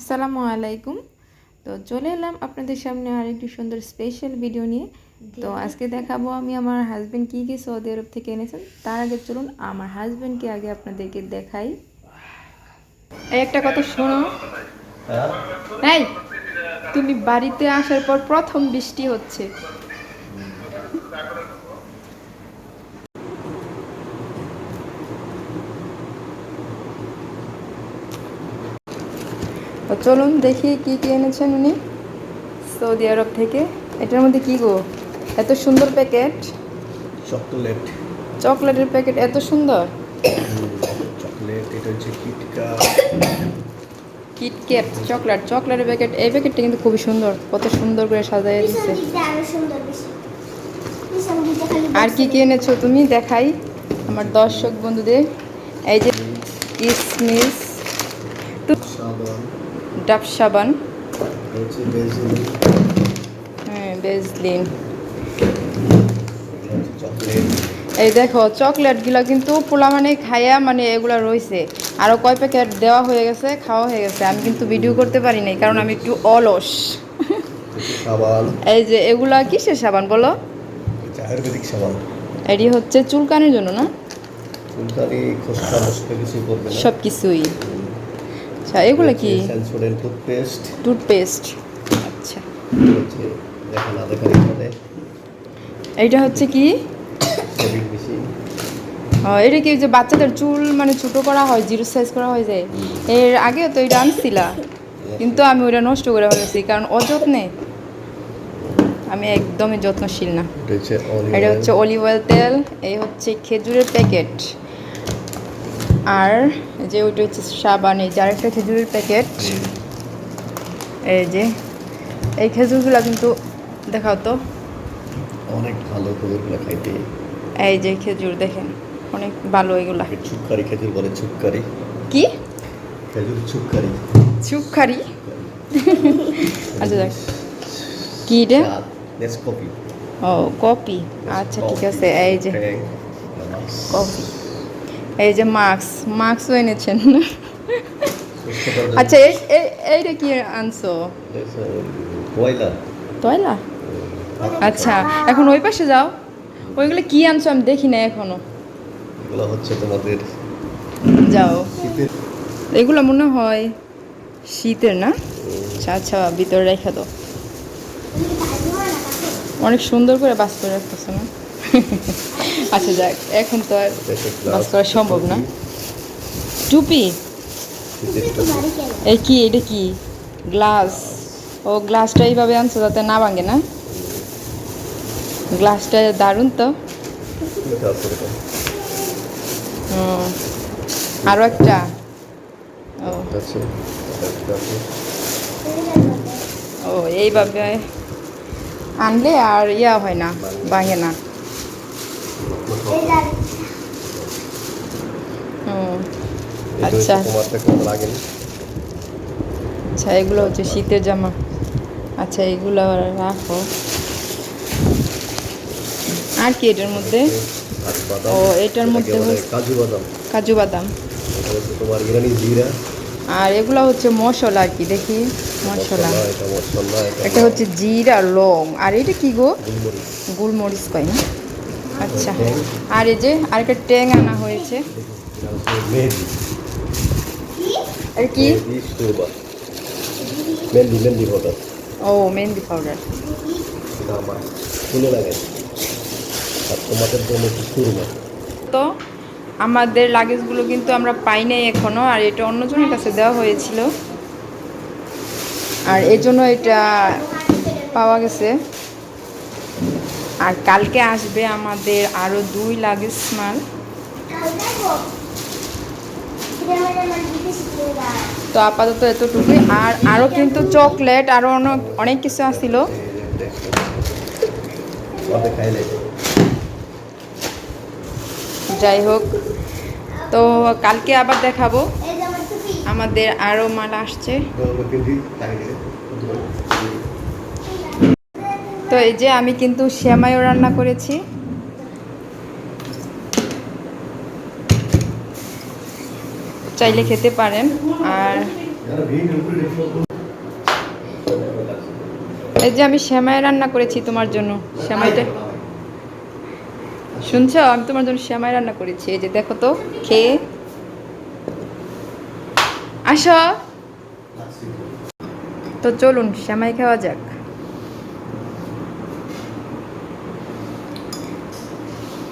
আসসালামু আলাইকুম। তো চলে এলাম আপনাদের সামনে আরেকটি সুন্দর স্পেশাল ভিডিও নিয়ে। তো আজকে দেখাবো আমি আমার হাজবেন্ড কি কি সৌদি আরব থেকে এনেছেন। তার আগে চলুন আমার হাজবেন্ডকে আগে আপনাদেরকে দেখাই। এই একটা কথা শোনো, এই তুমি বাড়িতে আসার পর প্রথম বৃষ্টি হচ্ছে। তো চলুন দেখি কি কি এনেছেন উনি সৌদি আরব থেকে। এটার মধ্যে কি গো, এত সুন্দর প্যাকেট, চকলেট। চকলেটের প্যাকেট এত সুন্দর। চকলেট, এটা হচ্ছে কিটক্যাট। কিটক্যাট চকলেট, চকলেটের প্যাকেট। এই প্যাকেটটা কিন্তু খুবই সুন্দর, কত সুন্দর করে সাজায় দিচ্ছে। আর কি কি এনেছো তুমি দেখাই আমার দর্শক বন্ধুদের। এই যে কিসমিস, সাবান, ডাব সাবান, হচ্ছে বেসিন, হ্যাঁ বেজলিন। হচ্ছে চকলেট। এই দেখো চকলেটগুলো কিন্তু পোলা মানে খাইয়া মানে এগুলো রয়েছে, আরও কয় প্যাকেট দেওয়া হয়ে গেছে, খাওয়া হয়ে গেছে। আমি কিন্তু ভিডিও করতে পারি নাই কারণ আমি একটু অলস। সাবান, এই যে এগুলা কিসের সাবান বলো? আয়ুর্বেদিক সাবান। এটি হচ্ছে চুলকানির জন্য না? চুলকানি, খসখা মশকা কিছুই করবে না। সব কিছুই। আচ্ছা এগুলো কি? সেন্সোডেন্ট টুথপেস্ট। টুথপেস্ট। আচ্ছা হচ্ছে দেখা না দেখার এখানে এইটা হচ্ছে কি? Shaving machine. এটা কি যে বাচ্চাদের চুল মানে ছোটো করা হয়, জিরো সাইজ করা হয়ে যায়? এর আগেও তো এটা আনছিলা, কিন্তু আমি ওটা নষ্ট করে ফেলেছি কারণ অযত্নে। আমি একদমই যত্নশীল না। এটা হচ্ছে অলিভ অয়েল তেল। এই হচ্ছে খেজুরের প্যাকেট। আর যে ওইটা হচ্ছে সাবান। এই যে আরেকটা খেজুরের প্যাকেট। এই যে এই খেজুরগুলো কিন্তু দেখাও তো, অনেক ভালো খেজুরগুলো খাইতে। এই যে খেজুর দেখেন অনেক ভালো এগুলা। ছুক্কারি খেজুর বলে, ছুক্কারি। কি খেজুর ছুক্কারি? চুপখারি। আচ্ছা যাক, কি এটা? নেসকফি। ও কপি, আচ্ছা ঠিক আছে। এই যে কফি, এই যে মাস্কও এনেছেন। আচ্ছা এইটা কি আনছো? কয়লা। তয়লা। আচ্ছা এখন ওই পাশে যাও, ওইগুলো কি আনছো আমি দেখি না এখনো। এগুলো হচ্ছে তোমাদের যাও, শীতের। এগুলো মনে হয় শীতের না? আচ্ছা আচ্ছা ভিতরে রেখে দাও। অনেক সুন্দর করে বাস করে রাখতেছে না? আচ্ছা যাক, এখন তো আর বাস করা সম্ভব না। টুপি, এই কি এটা কি? গ্লাস। ও গ্লাসটা এইভাবে আনছো যাতে না ভাঙে না? গ্লাসটা দারুণ তো। আরও একটা। ও ও এইভাবে আনলে আর ইয়া হয় না, ভাঙে না। ও আচ্ছা আচ্ছা, এগুলো হচ্ছে শীতের জামা। আচ্ছা এগুলো রাখো। আর কি এটার মধ্যে? ও এটার মধ্যে কাজু বাদাম। কাজু বাদাম। তোমার ইরানি জিরা। আর এগুলো হচ্ছে মশলা আর কি, দেখি মশলা। এটা মশলা, এটা হচ্ছে জিরা লং। আর এটা কি গো? গোলমরিচ। গোলমরিচ পাই না? আচ্ছা। আর এই যে আরেকটা ট্যাং আনা হয়েছে। মেহেদি। আর কি? মেহেদি পাউডার। ও মেহেন্দি পাউডার। এটা আমার চুলে লাগে। আর তোমাদের জন্য একটু সুরমা। তো আমাদের লাগেজগুলো কিন্তু আমরা পাই নাই এখনো, আর এটা অন্যজনের কাছে দেওয়া হয়েছিল, আর এই জন্য এটা পাওয়া গেছে। আর কালকে আসবে আমাদের আরও 2 লাগেজ মাল। তো আপাতত এতটুকুই। আর আরও কিন্তু চকলেট আরও অনেক কিছু আসছিল। যাই হোক, তো কালকে আবার দেখাবো। আমাদের আরও মাল আসছে। তো এই যে আমি কিন্তু সেমাইও রান্না করেছি। চাইলে খেতে পারেন। আর এই যে আমি সেমাই রান্না করেছি তোমার জন্য। সেমাইটা শুনছো? আমি তোমার জন্য সেমাই রান্না করেছি। এই যে দেখো তো, খেয়ে আসো। তো চলুন সেমাই খাওয়া যাক।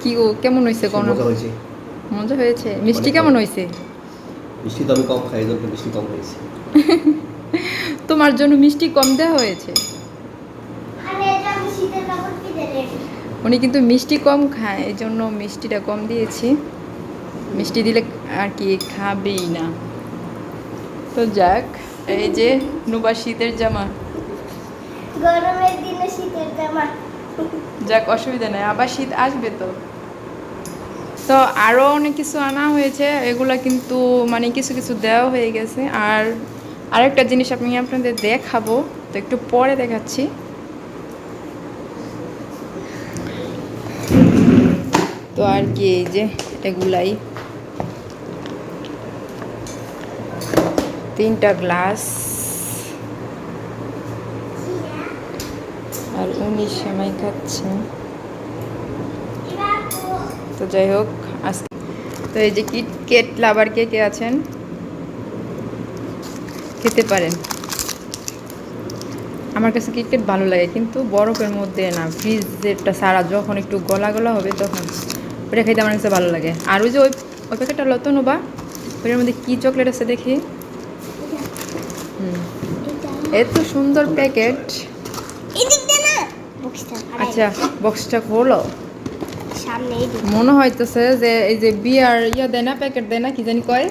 কি গো, কেমন হয়েছে কোন? মজা হয়েছে। মজা হয়েছে। মিষ্টি অনেক কেমন ভালো। হয়েছে? মিষ্টি তো আমি কম খাই, এজন্য মিষ্টি কম খাইছি। তোমার জন্য মিষ্টি কম দেওয়া হয়েছে। উনি কিন্তু মিষ্টি কম খায়, এই জন্য মিষ্টিটা কম দিয়েছি। মিষ্টি দিলে আর কি খাবেই না। তো যাক, এই যে নুবা শীতের জামা। গরমের দিনে শীতের জামা। যাক, অসুবিধা নেই, আবার শীত আসবে তো। তো আরও অনেক কিছু আনা হয়েছে, এগুলা কিন্তু মানে কিছু কিছু দেওয়া হয়ে গেছে। আর আরেকটা জিনিস আমি আপনাদের দেখাবো, তো একটু পরে দেখাচ্ছি। তো আর কি, এই যে এগুলাই 3টা গ্লাস, আর উনি সেমাই খাচ্ছে। তো যাই হোক, আজকে তো এই যে কিটক্যাট লাভার কে কে আছেন, খেতে পারেন। আমার কাছে কিটক্যাট ভালো লাগে, কিন্তু বরফের মধ্যে না, ফ্রিজেরটা সারা যখন একটু গলা গলা হবে তখন ওটা খেতে আমার কাছে ভালো লাগে। আর ওই যে ওই ওই প্যাকেটটা লতো নোবা, ওইটার মধ্যে কী চকলেট আছে দেখি। এত সুন্দর প্যাকেট। আচ্ছা, বক্সটা খোলো। সামনে মনে হইতেছে যে এই যে বিয়ার দেয় না, প্যাকেট দেয় না, কি জানি কয়।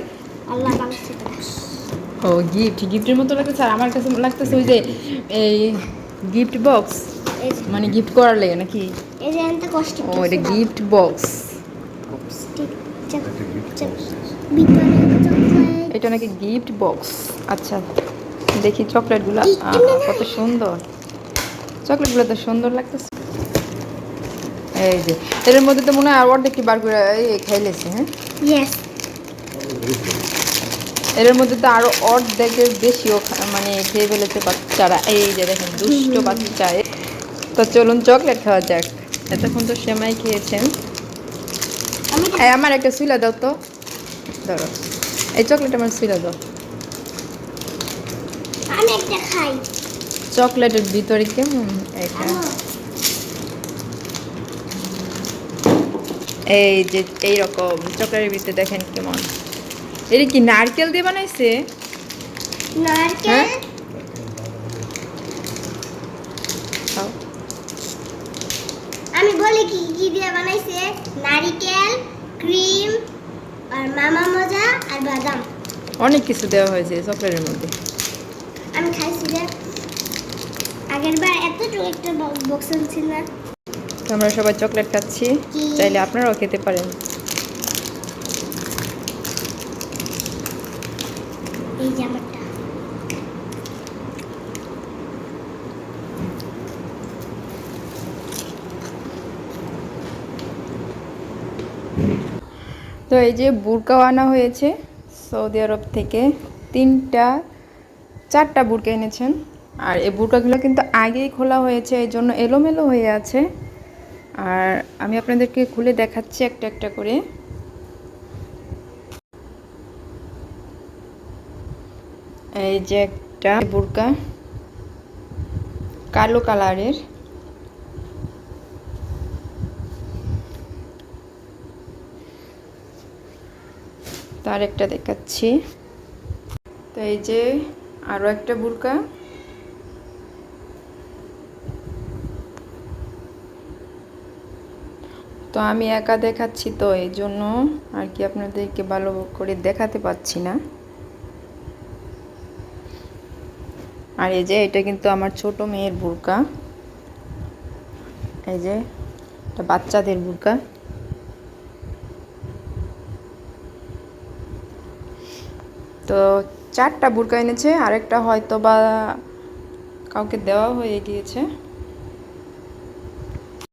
আল্লাহ ও গিফটের মতো লাগতেছে। আর আমার কাছে লাগতেছে ওই যে এই গিফট বক্স, মানে গিফট করার লাগে নাকি। এই যে এত কষ্ট ও এটা গিফট বক্স। এটা নাকি গিফট বক্স। আচ্ছা দেখি চকলেটগুলো, কত সুন্দর চকলেটগুলো, তো সুন্দর লাগতেছে। এই যে এর মধ্যে তো মনে হয় আর অর্ধেক কি বার করে খাইলেছে। হ্যাঁ, ইয়েস। এর মধ্যে তো আরো অর্ধেকের বেশিও মানে খেয়ে ফেলেছে বাচ্চারা। এই যে দেখেন দুষ্ট বাচ্চা। তো চলুন চকলেট খাওয়া যাক। এতক্ষণ তো সেমাই খেয়েছেন। আমার একটা সুইলা দাও তো, ধরো এই চকলেট আমার সুইলা দাও। আমি একটা খাই। চকলেটের ভিতরে কেমন এটা, এই যে এইরকম চকলেটের ভিতরে দেখেন কেমন। এটা কি নারকেল দিয়ে বানাইছে? নারকেল। খাও। আমি বলি কি কি দিয়ে বানাইছে। নারকেল, ক্রিম, আর মামা মজা, আর বাদাম। অনেক কিছু দেওয়া হয়েছে চকলেটের মধ্যে। আমি খাইছি যে আগের বার এতটুকু একটা বক্স ছিল না। তো আমরা সবাই চকলেট খাচ্ছি, চাইলে আপনারাও খেতে পারেন। এই যে আমারটা। তো এই যে বুরকাও আনা হয়েছে সৌদি আরব থেকে। 4টা বুরকা এনেছেন। আর এই বুরকাগুলো কিন্তু আগেই খোলা হয়েছে, এই জন্য এলোমেলো হয়ে আছে। আর আমি আপনাদেরকে খুলে দেখাচ্ছি একটা একটা করে। এই যে একটা বুরকা কালো কালারের, তার একটা দেখাচ্ছি। তো এই যে আরও একটা বুরকা। তো আমি একা দেখাচ্ছি, তো এই জন্য আর কি আপনাদেরকে ভালো করে দেখাতে পাচ্ছি না। আর এই যে এটা কিন্তু আমার ছোট মেয়ের বুরকা, এই যে এটা বাচ্চাদের বুরকা। তো 4টা বুরকা এনেছে, আরেকটা হয়তো বা কাউকে দেওয়া হয়ে গিয়েছে।